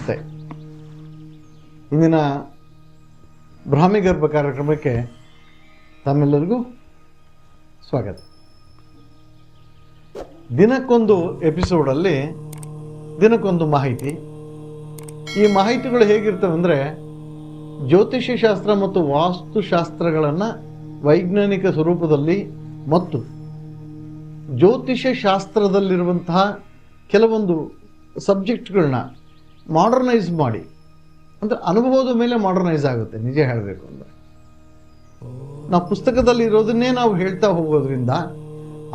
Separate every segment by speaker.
Speaker 1: ನಮಸ್ತೆ. ಇಂದಿನ ಬ್ರಾಹ್ಮಿಗರ್ಭ ಕಾರ್ಯಕ್ರಮಕ್ಕೆ ತಮ್ಮೆಲ್ಲರಿಗೂ ಸ್ವಾಗತ. ದಿನಕ್ಕೊಂದು ಎಪಿಸೋಡಲ್ಲಿ ದಿನಕ್ಕೊಂದು ಮಾಹಿತಿ. ಈ ಮಾಹಿತಿಗಳು ಹೇಗಿರ್ತವೆ ಅಂದರೆ, ಜ್ಯೋತಿಷ್ಯ ಶಾಸ್ತ್ರ ಮತ್ತು ವಾಸ್ತುಶಾಸ್ತ್ರಗಳನ್ನು ವೈಜ್ಞಾನಿಕ ಸ್ವರೂಪದಲ್ಲಿ ಮತ್ತು ಜ್ಯೋತಿಷ್ಯ ಶಾಸ್ತ್ರದಲ್ಲಿರುವಂತಹ ಕೆಲವೊಂದು ಸಬ್ಜೆಕ್ಟ್ಗಳನ್ನ ಮಾಡರ್ನೈಸ್ ಮಾಡಿ, ಅಂದರೆ ಅನುಭವದ ಮೇಲೆ ಮಾಡರ್ನೈಸ್ ಆಗುತ್ತೆ. ನಿಜ ಹೇಳಬೇಕು ಅಂದರೆ, ನಾವು ಪುಸ್ತಕದಲ್ಲಿ ಇರೋದನ್ನೇ ನಾವು ಹೇಳ್ತಾ ಹೋಗೋದ್ರಿಂದ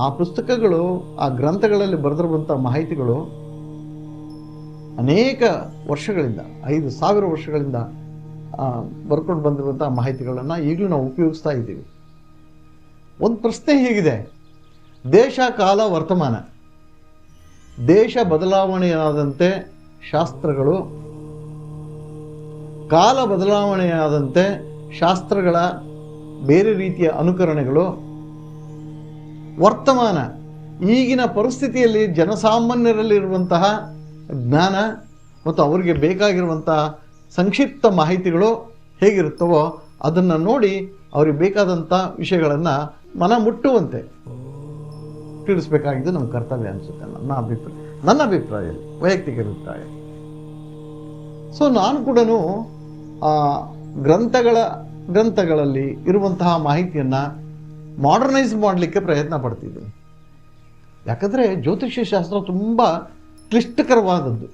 Speaker 1: ಆ ಪುಸ್ತಕಗಳು, ಆ ಗ್ರಂಥಗಳಲ್ಲಿ ಬರೆದಿರುವಂಥ ಮಾಹಿತಿಗಳು ಅನೇಕ ವರ್ಷಗಳಿಂದ, 5,000 ವರ್ಷಗಳಿಂದ ಬರ್ಕೊಂಡು ಬಂದಿರುವಂಥ ಮಾಹಿತಿಗಳನ್ನು ಈಗಲೂ ನಾವು ಉಪಯೋಗಿಸ್ತಾ ಇದ್ದೀವಿ. ಒಂದು ಪ್ರಶ್ನೆ ಹೀಗಿದೆ: ದೇಶ, ಕಾಲ, ವರ್ತಮಾನ, ದೇಶ ಬದಲಾವಣೆಯಾದಂತೆ ಶಾಸ್ತ್ರಗಳು, ಕಾಲ ಬದಲಾವಣೆಯಾದಂತೆ ಶಾಸ್ತ್ರಗಳ ಬೇರೆ ರೀತಿಯ ಅನುಕರಣೆಗಳು, ವರ್ತಮಾನ ಈಗಿನ ಪರಿಸ್ಥಿತಿಯಲ್ಲಿ ಜನಸಾಮಾನ್ಯರಲ್ಲಿರುವಂತಹ ಜ್ಞಾನ ಮತ್ತು ಅವರಿಗೆ ಬೇಕಾಗಿರುವಂತಹ ಸಂಕ್ಷಿಪ್ತ ಮಾಹಿತಿಗಳು ಹೇಗಿರುತ್ತವೋ ಅದನ್ನು ನೋಡಿ ಅವ್ರಿಗೆ ಬೇಕಾದಂಥ ವಿಷಯಗಳನ್ನು ಮನ ಮುಟ್ಟುವಂತೆ ತಿಳಿಸ್ಬೇಕಾಗಿದ್ದು ನಮ್ಮ ಕರ್ತವ್ಯ ಅನಿಸುತ್ತೆ. ನನ್ನ ಅಭಿಪ್ರಾಯ, ವೈಯಕ್ತಿಕ ಅಭಿಪ್ರಾಯ. ಸೊ ನಾನು ಕೂಡ ಗ್ರಂಥಗಳಲ್ಲಿ ಇರುವಂತಹ ಮಾಹಿತಿಯನ್ನು ಮಾಡರ್ನೈಸ್ ಮಾಡಲಿಕ್ಕೆ ಪ್ರಯತ್ನ ಪಡ್ತಿದ್ದೀನಿ. ಯಾಕಂದರೆ ಜ್ಯೋತಿಷ್ಯ ಶಾಸ್ತ್ರ ತುಂಬ ಕ್ಲಿಷ್ಟಕರವಾದದ್ದು.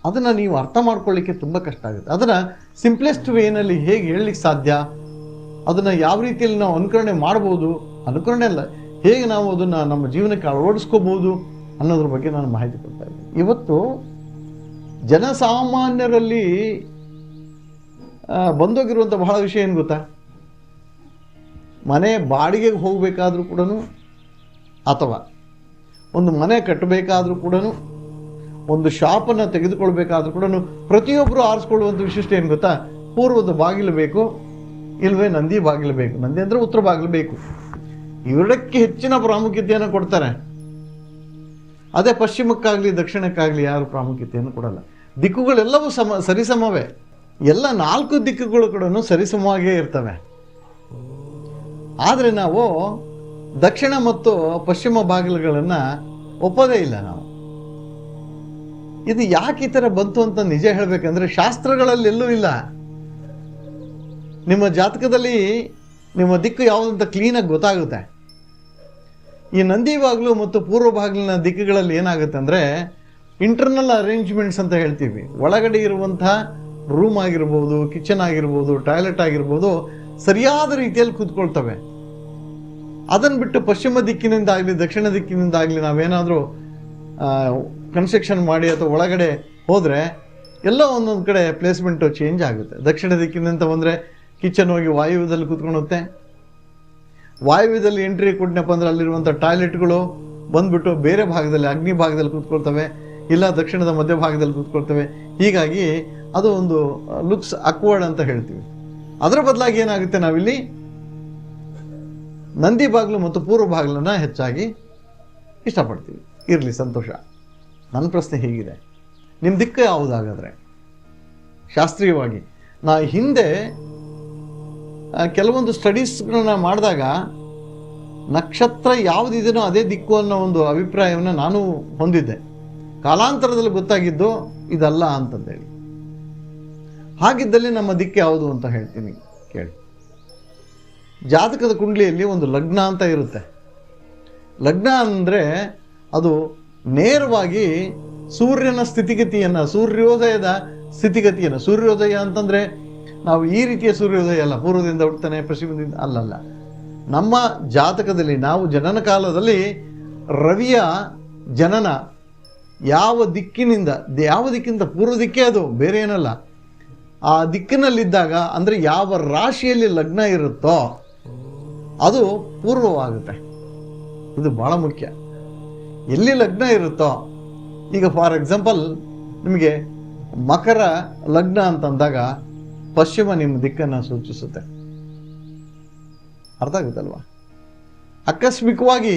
Speaker 1: ಅದನ್ನು ನೀವು ಅರ್ಥ ಮಾಡ್ಕೊಳ್ಳಿಕ್ಕೆ ತುಂಬ ಕಷ್ಟ ಆಗುತ್ತೆ. ಅದನ್ನು ಸಿಂಪ್ಲೆಸ್ಟ್ ವೇನಲ್ಲಿ ಹೇಗೆ ಹೇಳಲಿಕ್ಕೆ ಸಾಧ್ಯ, ಅದನ್ನು ಯಾವ ರೀತಿಯಲ್ಲಿ ನಾವು ಅನುಕರಣೆ ಮಾಡ್ಬೋದು, ಅನುಕರಣೆ ಅಲ್ಲ, ಹೇಗೆ ನಾವು ಅದನ್ನು ನಮ್ಮ ಜೀವನಕ್ಕೆ ಅಳವಡಿಸ್ಕೋಬೋದು ಅನ್ನೋದ್ರ ಬಗ್ಗೆ ನಾನು ಮಾಹಿತಿ ಕೊಡ್ತಾ ಇದ್ದೀನಿ. ಇವತ್ತು ಜನಸಾಮಾನ್ಯರಲ್ಲಿ ಬಂದೋಗಿರುವಂಥ ಬಹಳ ವಿಷಯ ಏನು ಗೊತ್ತಾ? ಮನೆ ಬಾಡಿಗೆಗೆ ಹೋಗಬೇಕಾದ್ರೂ ಕೂಡ, ಅಥವಾ ಒಂದು ಮನೆ ಕಟ್ಟಬೇಕಾದ್ರೂ ಕೂಡ, ಒಂದು ಶಾಪನ್ನು ತೆಗೆದುಕೊಳ್ಬೇಕಾದ್ರೂ ಕೂಡ ಪ್ರತಿಯೊಬ್ಬರು ಆರಿಸ್ಕೊಳ್ಳುವಂಥ ವಿಶಿಷ್ಟ ಏನು ಗೊತ್ತಾ? ಪೂರ್ವದ ಬಾಗಿಲು ಬೇಕು, ಇಲ್ವೇ ನಂದಿ ಬಾಗಿಲು ಬೇಕು. ನಂದಿ ಅಂದರೆ ಉತ್ತರ ಬಾಗಿಲು ಬೇಕು. ಇವೆರಡಕ್ಕೆ ಹೆಚ್ಚಿನ ಪ್ರಾಮುಖ್ಯತೆಯನ್ನು ಕೊಡ್ತಾರೆ. ಅದೇ ಪಶ್ಚಿಮಕ್ಕಾಗಲಿ ದಕ್ಷಿಣಕ್ಕಾಗಲಿ ಯಾರು ಪ್ರಾಮುಖ್ಯತೆಯನ್ನು ಕೊಡಲ್ಲ. ದಿಕ್ಕುಗಳೆಲ್ಲವೂ ಸರಿಸಮವೇ. ಎಲ್ಲ 4 ದಿಕ್ಕುಗಳು ಕೂಡ ಸರಿಸಮವಾಗೇ ಇರ್ತವೆ. ಆದರೆ ನಾವು ದಕ್ಷಿಣ ಮತ್ತು ಪಶ್ಚಿಮ ಬಾಗಿಲುಗಳನ್ನು ಒಪ್ಪೋದೇ ಇಲ್ಲ ನಾವು. ಇದು ಯಾಕೆ ಈ ಥರ ಬಂತು ಅಂತ ನಿಜ ಹೇಳಬೇಕಂದ್ರೆ, ಶಾಸ್ತ್ರಗಳಲ್ಲಿ ಎಲ್ಲೂ ಇಲ್ಲ. ನಿಮ್ಮ ಜಾತಕದಲ್ಲಿ ನಿಮ್ಮ ದಿಕ್ಕು ಯಾವುದಂತ ಕ್ಲೀನಾಗಿ ಗೊತ್ತಾಗುತ್ತೆ. ಈ ನಂದಿ ಬಾಗಿಲು ಮತ್ತು ಪೂರ್ವ ಬಾಗಿಲಿನ ದಿಕ್ಕುಗಳಲ್ಲಿ ಏನಾಗುತ್ತೆ ಅಂದರೆ, ಇಂಟರ್ನಲ್ ಅರೇಂಜ್ಮೆಂಟ್ಸ್ ಅಂತ ಹೇಳ್ತೀವಿ. ಒಳಗಡೆ ಇರುವಂತಹ ರೂಮ್ ಆಗಿರ್ಬೋದು, ಕಿಚನ್ ಆಗಿರ್ಬೋದು, ಟಾಯ್ಲೆಟ್ ಆಗಿರ್ಬೋದು, ಸರಿಯಾದ ರೀತಿಯಲ್ಲಿ ಕೂತ್ಕೊಳ್ತವೆ. ಅದನ್ನು ಬಿಟ್ಟು ಪಶ್ಚಿಮ ದಿಕ್ಕಿನಿಂದಾಗಲಿ ದಕ್ಷಿಣ ದಿಕ್ಕಿನಿಂದಾಗಲಿ ನಾವೇನಾದರೂ ಕನ್ಸ್ಟ್ರಕ್ಷನ್ ಮಾಡಿ ಅಥವಾ ಒಳಗಡೆ ಹೋದರೆ ಎಲ್ಲೋ ಒಂದೊಂದು ಕಡೆ ಪ್ಲೇಸ್ಮೆಂಟು ಚೇಂಜ್ ಆಗುತ್ತೆ. ದಕ್ಷಿಣ ದಿಕ್ಕಿನಿಂದ ಬಂದರೆ ಕಿಚನ್ ಹೋಗಿ ವಾಯುವ್ಯದಲ್ಲಿ ಕೂತ್ಕೊಳ್ಳುತ್ತೆ. ವಾಯುವ್ಯದಲ್ಲಿ ಎಂಟ್ರಿ ಕೊಟ್ಟನಪ್ಪ ಅಂದರೆ ಅಲ್ಲಿರುವಂಥ ಟಾಯ್ಲೆಟ್ಗಳು ಬಂದುಬಿಟ್ಟು ಬೇರೆ ಭಾಗದಲ್ಲಿ, ಅಗ್ನಿ ಭಾಗದಲ್ಲಿ ಕೂತ್ಕೊಳ್ತವೆ, ಇಲ್ಲ ದಕ್ಷಿಣದ ಮಧ್ಯ ಭಾಗದಲ್ಲಿ ಕೂತ್ಕೊಳ್ತವೆ. ಹೀಗಾಗಿ ಅದು ಒಂದು ಲುಕ್ಸ್ ಅಕ್ವರ್ಡ್ ಅಂತ ಹೇಳ್ತೀವಿ. ಅದರ ಬದಲಾಗಿ ಏನಾಗುತ್ತೆ, ನಾವಿಲ್ಲಿ ನಂದಿ ಬಾಗಿಲು ಮತ್ತು ಪೂರ್ವ ಬಾಗಿಲನ್ನು ಹೆಚ್ಚಾಗಿ ಇಷ್ಟಪಡ್ತೀವಿ. ಇರಲಿ, ಸಂತೋಷ. ನನ್ನ ಪ್ರಶ್ನೆ ಹೀಗಿದೆ: ನಿಮ್ಮ ದಿಕ್ಕು ಯಾವುದಾಗಾದರೆ? ಶಾಸ್ತ್ರೀಯವಾಗಿ ನಾ ಹಿಂದೆ ಕೆಲವೊಂದು ಸ್ಟಡೀಸ್ಗಳನ್ನ ಮಾಡಿದಾಗ ನಕ್ಷತ್ರ ಯಾವುದಿದೆಯೋ ಅದೇ ದಿಕ್ಕು ಅನ್ನೋ ಒಂದು ಅಭಿಪ್ರಾಯವನ್ನು ನಾನು ಹೊಂದಿದ್ದೆ. ಕಾಲಾಂತರದಲ್ಲಿ ಗೊತ್ತಾಗಿದ್ದು ಇದಲ್ಲ ಅಂತಂದೇಳಿ. ಹಾಗಿದ್ದಲ್ಲಿ ನಮ್ಮ ದಿಕ್ಕು ಯಾವುದು ಅಂತ ಹೇಳ್ತೀನಿ ಕೇಳಿ. ಜಾತಕದ ಕುಂಡಲಿಯಲ್ಲಿ ಒಂದು ಲಗ್ನ ಅಂತ ಇರುತ್ತೆ. ಲಗ್ನ ಅಂದರೆ ಅದು ನೇರವಾಗಿ ಸೂರ್ಯನ ಸ್ಥಿತಿಗತಿಯನ್ನು, ಸೂರ್ಯೋದಯದ ಸ್ಥಿತಿಗತಿಯನ್ನು, ಸೂರ್ಯೋದಯ ಅಂತಂದರೆ ನಾವು ಈ ರೀತಿಯ ಸೂರ್ಯೋದಯ ಅಲ್ಲ, ಪೂರ್ವದಿಂದ ಹುಡ್ತಾನೆ ಪಶ್ಚಿಮದಿಂದ ಅಲ್ಲಲ್ಲ. ನಮ್ಮ ಜಾತಕದಲ್ಲಿ ನಾವು ಜನನ ಕಾಲದಲ್ಲಿ ರವಿಯ ಜನನ ಯಾವ ದಿಕ್ಕಿಂದ ಪೂರ್ವ ದಿಕ್ಕೇ, ಅದು ಬೇರೆ ಏನಲ್ಲ. ಆ ದಿಕ್ಕಿನಲ್ಲಿದ್ದಾಗ, ಅಂದರೆ ಯಾವ ರಾಶಿಯಲ್ಲಿ ಲಗ್ನ ಇರುತ್ತೋ ಅದು ಪೂರ್ವವಾಗುತ್ತೆ. ಇದು ಭಾಳ ಮುಖ್ಯ. ಎಲ್ಲಿ ಲಗ್ನ ಇರುತ್ತೋ, ಈಗ ಫಾರ್ ಎಕ್ಸಾಂಪಲ್ ನಿಮಗೆ ಮಕರ ಲಗ್ನ ಅಂತಂದಾಗ ಪಶ್ಚಿಮ ನಿಮ್ಮ ದಿಕ್ಕನ್ನು ಸೂಚಿಸುತ್ತೆ. ಅರ್ಥ ಆಗುತ್ತಲ್ವಾ? ಆಕಸ್ಮಿಕವಾಗಿ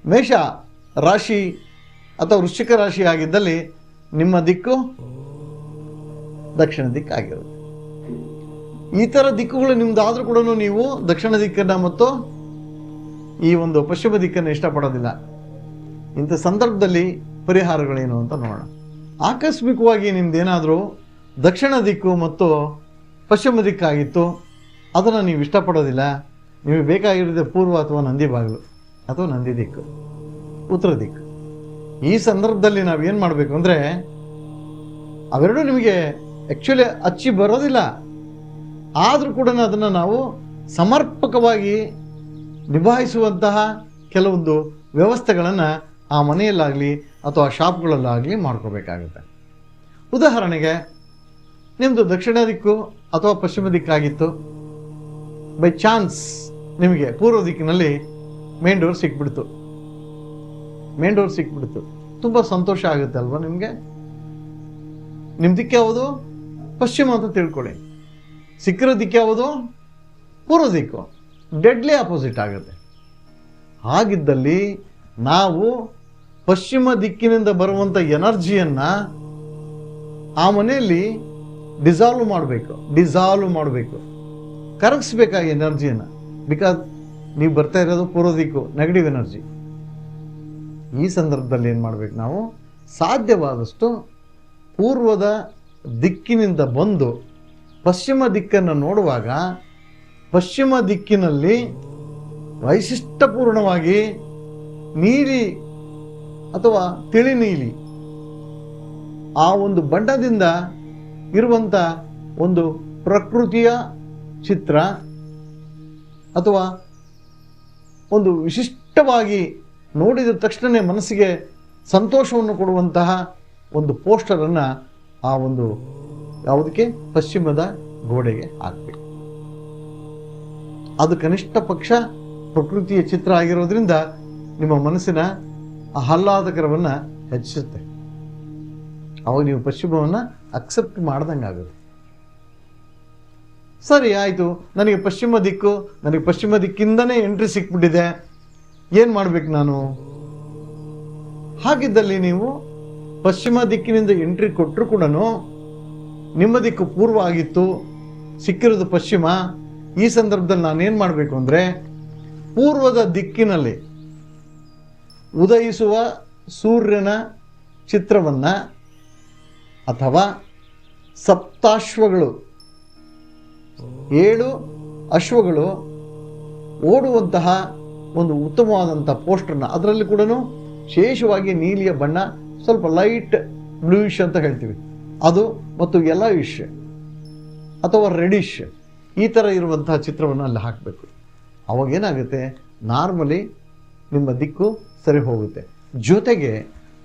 Speaker 1: ಮೇಷ ರಾಶಿ ಅಥವಾ ವೃಶ್ಚಿಕ ರಾಶಿ ಆಗಿದ್ದಲ್ಲಿ ನಿಮ್ಮ ದಿಕ್ಕು ದಕ್ಷಿಣ ದಿಕ್ಕಾಗಿರುತ್ತೆ. ಈ ಥರ ದಿಕ್ಕುಗಳು ನಿಮ್ದಾದ್ರೂ ಕೂಡ ನೀವು ದಕ್ಷಿಣ ದಿಕ್ಕನ್ನು ಮತ್ತು ಈ ಒಂದು ಪಶ್ಚಿಮ ದಿಕ್ಕನ್ನು ಇಷ್ಟಪಡೋದಿಲ್ಲ. ಇಂಥ ಸಂದರ್ಭದಲ್ಲಿ ಪರಿಹಾರಗಳೇನು ಅಂತ ನೋಡೋಣ. ಆಕಸ್ಮಿಕವಾಗಿ ನಿಮ್ದೇನಾದರೂ ದಕ್ಷಿಣ ದಿಕ್ಕು ಮತ್ತು ಪಶ್ಚಿಮ ದಿಕ್ಕಾಗಿತ್ತು, ಅದನ್ನು ನೀವು ಇಷ್ಟಪಡೋದಿಲ್ಲ, ನಿಮಗೆ ಬೇಕಾಗಿರೋದೇ ಪೂರ್ವ ಅಥವಾ ನಂದಿ ಬಾಗಿಲು ಅಥವಾ ನಂದಿ ದಿಕ್ಕು, ಉತ್ತರ ದಿಕ್ಕು. ಈ ಸಂದರ್ಭದಲ್ಲಿ ನಾವೇನು ಮಾಡಬೇಕು ಅಂದರೆ, ಅವೆರಡೂ ನಿಮಗೆ ಆ್ಯಕ್ಚುಲಿ ಅಚ್ಚಿ ಬರೋದಿಲ್ಲ, ಆದರೂ ಕೂಡ ಅದನ್ನು ನಾವು ಸಮರ್ಪಕವಾಗಿ ನಿಭಾಯಿಸುವಂತಹ ಕೆಲವೊಂದು ವ್ಯವಸ್ಥೆಗಳನ್ನು ಆ ಮನೆಯಲ್ಲಾಗಲಿ ಅಥವಾ ಶಾಪ್ಗಳಲ್ಲಾಗಲಿ ಮಾಡ್ಕೋಬೇಕಾಗುತ್ತೆ. ಉದಾಹರಣೆಗೆ, ನಿಮ್ಮದು ದಕ್ಷಿಣ ದಿಕ್ಕು ಅಥವಾ ಪಶ್ಚಿಮ ದಿಕ್ಕಾಗಿತ್ತು, ಬೈ ಚಾನ್ಸ್ ನಿಮಗೆ ಪೂರ್ವ ದಿಕ್ಕಿನಲ್ಲಿ ಮೇನ್ ಡೋರ್ ಸಿಕ್ಬಿಡ್ತು, ತುಂಬ ಸಂತೋಷ ಆಗುತ್ತೆ ಅಲ್ವಾ ನಿಮಗೆ? ನಿಮ್ಮ ದಿಕ್ಕು ಯಾವುದು? ಪಶ್ಚಿಮ ಅಂತ ತಿಳ್ಕೊಳ್ಳಿ. ಸಿಕ್ಕಿರೋ ದಿಕ್ಕು ಯಾವುದು? ಪೂರ್ವ ದಿಕ್ಕು. ಡೆಡ್ಲಿ ಆಪೋಸಿಟ್ ಆಗುತ್ತೆ. ಹಾಗಿದ್ದಲ್ಲಿ ನಾವು ಪಶ್ಚಿಮ ದಿಕ್ಕಿನಿಂದ ಬರುವಂಥ ಎನರ್ಜಿಯನ್ನು ಆ ಮನೆಯಲ್ಲಿ ಡಿಸಾಲ್ವ್ ಮಾಡಬೇಕು, ಕರಗಿಸ್ಬೇಕಾಗಿ ಎನರ್ಜಿಯನ್ನು. ಬಿಕಾಸ್ ನೀವು ಬರ್ತಾ ಇರೋದು ಪೂರ್ವ ದಿಕ್ಕು, ನೆಗೆಟಿವ್ ಎನರ್ಜಿ. ಈ ಸಂದರ್ಭದಲ್ಲಿ ಏನು ಮಾಡಬೇಕು ನಾವು? ಸಾಧ್ಯವಾದಷ್ಟು ಪೂರ್ವದ ದಿಕ್ಕಿನಿಂದ ಬಂದು ಪಶ್ಚಿಮ ದಿಕ್ಕನ್ನು ನೋಡುವಾಗ ಪಶ್ಚಿಮ ದಿಕ್ಕಿನಲ್ಲಿ ವೈಶಿಷ್ಟ್ಯಪೂರ್ಣವಾಗಿ ನೀಲಿ ಅಥವಾ ತಿಳಿ ನೀಲಿ ಆ ಒಂದು ಬಣ್ಣದಿಂದ ಇರುವಂಥ ಒಂದು ಪ್ರಕೃತಿಯ ಚಿತ್ರ ಅಥವಾ ಒಂದು ವಿಶಿಷ್ಟವಾಗಿ ನೋಡಿದ ತಕ್ಷಣ ಮನಸ್ಸಿಗೆ ಸಂತೋಷವನ್ನು ಕೊಡುವಂತಹ ಒಂದು ಪೋಸ್ಟರನ್ನು ಆ ಒಂದು ಯಾವುದಕ್ಕೆ ಪಶ್ಚಿಮದ ಗೋಡೆಗೆ ಹಾಕಬೇಕು. ಅದು ಕನಿಷ್ಠ ಪಕ್ಷ ಪ್ರಕೃತಿಯ ಚಿತ್ರ ಆಗಿರೋದ್ರಿಂದ ನಿಮ್ಮ ಮನಸ್ಸಿನ ಆಹ್ಲಾದಕರವನ್ನು ಹೆಚ್ಚಿಸುತ್ತೆ. ಅವಾಗ ನೀವು ಪಶ್ಚಿಮವನ್ನು ಅಕ್ಸೆಪ್ಟ್ ಮಾಡ್ದಂಗೆ ಆಗುತ್ತೆ. ಸರಿ ಆಯಿತು, ನನಗೆ ಪಶ್ಚಿಮ ದಿಕ್ಕಿಂದನೇ ಎಂಟ್ರಿ ಸಿಕ್ಬಿಟ್ಟಿದೆ, ಏನು ಮಾಡ್ಬೇಕು ನಾನು? ಹಾಗಿದ್ದಲ್ಲಿ ನೀವು ಪಶ್ಚಿಮ ದಿಕ್ಕಿನಿಂದ ಎಂಟ್ರಿ ಕೊಟ್ಟರು ಕೂಡ ನಿಮ್ಮ ದಿಕ್ಕು ಪೂರ್ವ ಆಗಿತ್ತು, ಸಿಕ್ಕಿರೋದು ಪಶ್ಚಿಮ. ಈ ಸಂದರ್ಭದಲ್ಲಿ ನಾನೇನು ಮಾಡಬೇಕು ಅಂದರೆ, ಪೂರ್ವದ ದಿಕ್ಕಿನಲ್ಲಿ ಉದಯಿಸುವ ಸೂರ್ಯನ ಚಿತ್ರವನ್ನು ಅಥವಾ ಸಪ್ತಾಶ್ವಗಳು 7 ಅಶ್ವಗಳು ಓಡುವಂತಹ ಒಂದು ಉತ್ತಮವಾದಂಥ ಪೋಸ್ಟರ್ನ, ಅದರಲ್ಲಿ ಕೂಡ ವಿಶೇಷವಾಗಿ ನೀಲಿಯ ಬಣ್ಣ, ಸ್ವಲ್ಪ ಲೈಟ್ ಬ್ಲೂಯಿಶ್ ಅಂತ ಹೇಳ್ತೀವಿ ಅದು, ಮತ್ತು ಯೆಲ್ಲೋಯಿಶ್ ಅಥವಾ ರೆಡಿಶ್, ಈ ಥರ ಇರುವಂತಹ ಚಿತ್ರವನ್ನು ಅಲ್ಲಿ ಹಾಕಬೇಕು. ಅವಾಗೇನಾಗುತ್ತೆ, ನಾರ್ಮಲಿ ನಿಮ್ಮ ದಿಕ್ಕು ಸರಿ ಹೋಗುತ್ತೆ. ಜೊತೆಗೆ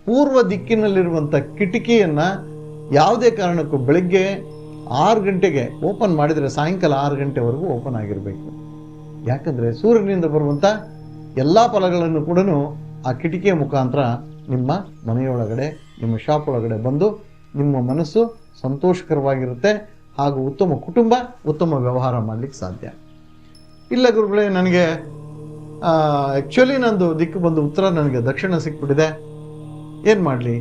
Speaker 1: ಪೂರ್ವ ದಿಕ್ಕಿನಲ್ಲಿರುವಂಥ ಕಿಟಕಿಯನ್ನು ಯಾವುದೇ ಕಾರಣಕ್ಕೂ ಬೆಳಗ್ಗೆ 6 ಗಂಟೆಗೆ ಓಪನ್ ಮಾಡಿದರೆ ಸಾಯಂಕಾಲ 6 ಗಂಟೆವರೆಗೂ ಓಪನ್ ಆಗಿರಬೇಕು. ಯಾಕಂದರೆ ಸೂರ್ಯನಿಂದ ಬರುವಂಥ ಎಲ್ಲ ಫಲಗಳನ್ನು ಕೂಡ ಆ ಕಿಟಕಿಯ ಮುಖಾಂತರ ನಿಮ್ಮ ಮನೆಯೊಳಗಡೆ, ನಿಮ್ಮ ಶಾಪ್ ಒಳಗಡೆ ಬಂದು ನಿಮ್ಮ ಮನಸ್ಸು ಸಂತೋಷಕರವಾಗಿರುತ್ತೆ, ಹಾಗೂ ಉತ್ತಮ ಕುಟುಂಬ, ಉತ್ತಮ ವ್ಯವಹಾರ ಮಾಡಲಿಕ್ಕೆ ಸಾಧ್ಯ. ಇಲ್ಲ ಗುರುಗಳೇ, ನನಗೆ ಆ್ಯಕ್ಚುಲಿ ನಂದು ದಿಕ್ಕು ಬಂದು ಉತ್ತರ, ನನಗೆ ದಕ್ಷಿಣ ಸಿಕ್ಬಿಟ್ಟಿದೆ, ಏನು ಮಾಡಲಿ?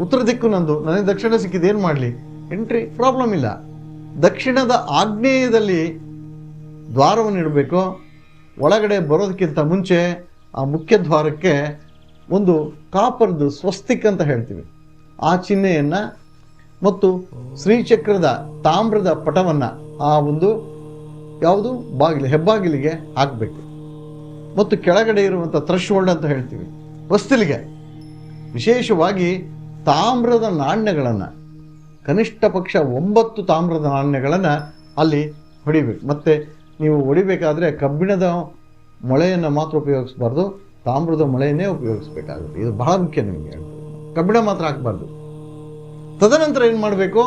Speaker 1: ಉತ್ತರ ದಿಕ್ಕು ನಂದು, ನನಗೆ ದಕ್ಷಿಣ ಸಿಕ್ಕಿದೆ, ಏನು ಮಾಡಲಿ? ಎಂಟ್ರಿ ಪ್ರಾಬ್ಲಮ್ ಇಲ್ಲ. ದಕ್ಷಿಣದ ಆಗ್ನೇಯದಲ್ಲಿ ದ್ವಾರವನ್ನು ಇಡಬೇಕು. ಒಳಗಡೆ ಬರೋದಕ್ಕಿಂತ ಮುಂಚೆ ಆ ಮುಖ್ಯ ದ್ವಾರಕ್ಕೆ ಒಂದು ಕಾಪರ್ದು ಸ್ವಸ್ತಿಕ್ ಅಂತ ಹೇಳ್ತೀವಿ, ಆ ಚಿಹ್ನೆಯನ್ನು ಮತ್ತು ಶ್ರೀಚಕ್ರದ ತಾಮ್ರದ ಪಟವನ್ನು ಆ ಒಂದು ಯಾವುದು ಬಾಗಿಲು, ಹೆಬ್ಬಾಗಿಲಿಗೆ ಹಾಕಬೇಕು. ಮತ್ತು ಕೆಳಗಡೆ ಇರುವಂಥ ಥ್ರೆಶ್ಹೋಲ್ಡ್ ಅಂತ ಹೇಳ್ತೀವಿ, ಹೊಸ್ತಿಲಿಗೆ ವಿಶೇಷವಾಗಿ ತಾಮ್ರದ ನಾಣ್ಯಗಳನ್ನು, ಕನಿಷ್ಠ ಪಕ್ಷ 9 ತಾಮ್ರದ ನಾಣ್ಯಗಳನ್ನು ಅಲ್ಲಿ ಹೊಡಿಬೇಕು. ಮತ್ತು ನೀವು ಹೊಡಿಬೇಕಾದ್ರೆ ಕಬ್ಬಿಣದ ಮೊಳೆಯನ್ನು ಮಾತ್ರ ಉಪಯೋಗಿಸಬಾರ್ದು, ತಾಮ್ರದ ಮೊಳೆಯನ್ನೇ ಉಪಯೋಗಿಸ್ಬೇಕಾಗುತ್ತೆ. ಇದು ಬಹಳ ಮುಖ್ಯ ನಿಮಗೆ ಹೇಳ್ತಾರೆ. ಕಬ್ಬಿಣ ಮಾತ್ರ ಹಾಕಬಾರ್ದು. ತದನಂತರ ಏನು ಮಾಡಬೇಕು?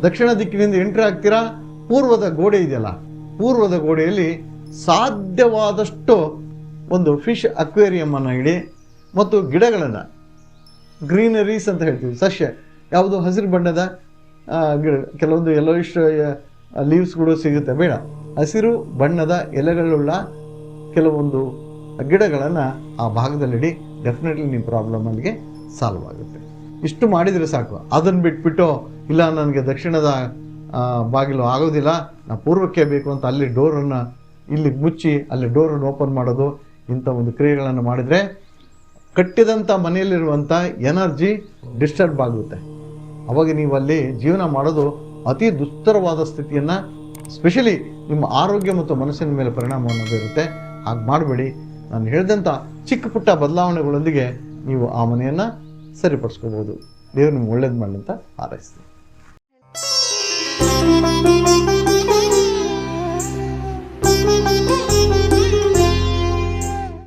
Speaker 1: ದಕ್ಷಿಣ ದಿಕ್ಕಿನಿಂದ ಎಂಟ್ರಿ ಆಗ್ತೀರಾ, ಪೂರ್ವದ ಗೋಡೆ ಇದೆಯಲ್ಲ, ಪೂರ್ವದ ಗೋಡೆಯಲ್ಲಿ ಸಾಧ್ಯವಾದಷ್ಟು ಒಂದು ಫಿಶ್ ಅಕ್ವೇರಿಯಮನ್ನು ಇಡಿ, ಮತ್ತು ಗಿಡಗಳನ್ನು, ಗ್ರೀನರೀಸ್ ಅಂತ ಹೇಳ್ತೀವಿ, ಸಸ್ಯ ಯಾವುದು ಹಸಿರು ಬಣ್ಣದ ಗಿಡ, ಕೆಲವೊಂದು ಯೆಲ್ಲೋಯಿಶ್ ಲೀವ್ಸ್ಗಳು ಸಿಗುತ್ತೆ, ಬೇಡ, ಹಸಿರು ಬಣ್ಣದ ಎಲೆಗಳುಳ್ಳ ಕೆಲವೊಂದು ಗಿಡಗಳನ್ನು ಆ ಭಾಗದಲ್ಲಿಡಿ. ಡೆಫಿನೆಟ್ಲಿ ನಿಮ್ಮ ಪ್ರಾಬ್ಲಮ್ ಅಲ್ಲಿಗೆ ಸಾಲ್ವ್ ಆಗುತ್ತೆ. ಇಷ್ಟು ಮಾಡಿದರೆ ಸಾಕು. ಅದನ್ನು ಬಿಟ್ಬಿಟ್ಟು ಇಲ್ಲ ನನಗೆ ದಕ್ಷಿಣದ ಬಾಗಿಲು ಆಗೋದಿಲ್ಲ, ನಾನು ಪೂರ್ವಕ್ಕೆ ಬೇಕು ಅಂತ ಅಲ್ಲಿ ಡೋರನ್ನು ಇಲ್ಲಿ ಮುಚ್ಚಿ ಅಲ್ಲಿ ಡೋರನ್ನು ಓಪನ್ ಮಾಡೋದು, ಇಂಥ ಒಂದು ಕ್ರಿಯೆಗಳನ್ನು ಮಾಡಿದರೆ ಕಟ್ಟಿದಂಥ ಮನೆಯಲ್ಲಿರುವಂಥ ಎನರ್ಜಿ ಡಿಸ್ಟರ್ಬ್ ಆಗುತ್ತೆ. ಅವಾಗ ನೀವು ಅಲ್ಲಿ ಜೀವನ ಮಾಡೋದು ಅತಿ ದುಸ್ತರವಾದ ಸ್ಥಿತಿಯನ್ನು, ಸ್ಪೆಷಲಿ ನಿಮ್ಮ ಆರೋಗ್ಯ ಮತ್ತು ಮನಸ್ಸಿನ ಮೇಲೆ ಪರಿಣಾಮವನ್ನು ಬೀರುತ್ತೆ. ಹಾಗೆ ಮಾಡಬೇಡಿ. ನಾನು ಹೇಳಿದಂಥ ಚಿಕ್ಕ ಪುಟ್ಟ ಬದಲಾವಣೆಗಳೊಂದಿಗೆ ನೀವು ಆ ಮನೆಯನ್ನು ಸರಿಪಡಿಸ್ಕೋಬೋದು. ದೇವರು ನಿಮ್ಗೆ ಒಳ್ಳೇದು ಮಾಡಲಿ ಅಂತ ಹಾರೈಸ್ತೀನಿ.